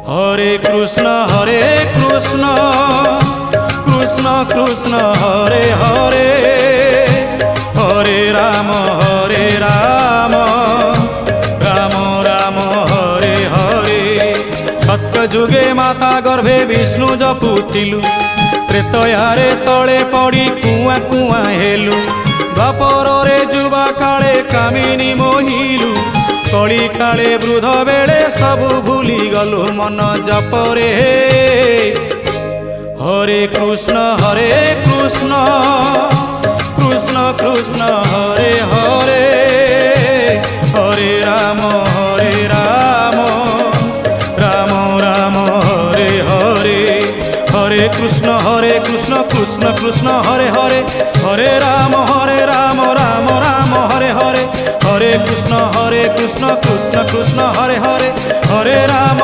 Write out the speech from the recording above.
হরে কৃষ্ণ কৃষ্ণ কৃষ্ণ হরে হরে, হরে রাম রাম রাম হরে হরে। সত্য যুগে মাতা গর্ভে বিষ্ণু জপুথিলু, ত্রেতয়ারে তଳେ পড়ি কুয়া কুয়া হেলু। দ্বাপରରେ যুবা কাଳେ কামিনী মোহিলু, কଳି কাଳେ বৃদ্ধ বেড়ে সবু ভুলি গলু মন জপরে। হরে কৃষ্ণ কৃষ্ণ কৃষ্ণ হরে হরে, হরে রাম রাম রাম হরে হরে। হরে কৃষ্ণ কৃষ্ণ কৃষ্ণ হরে হরে, হরে রাম রাম রাম হরে হরে। হরে কৃষ্ণ কৃষ্ণ কৃষ্ণ হরে হরে, হরে রাম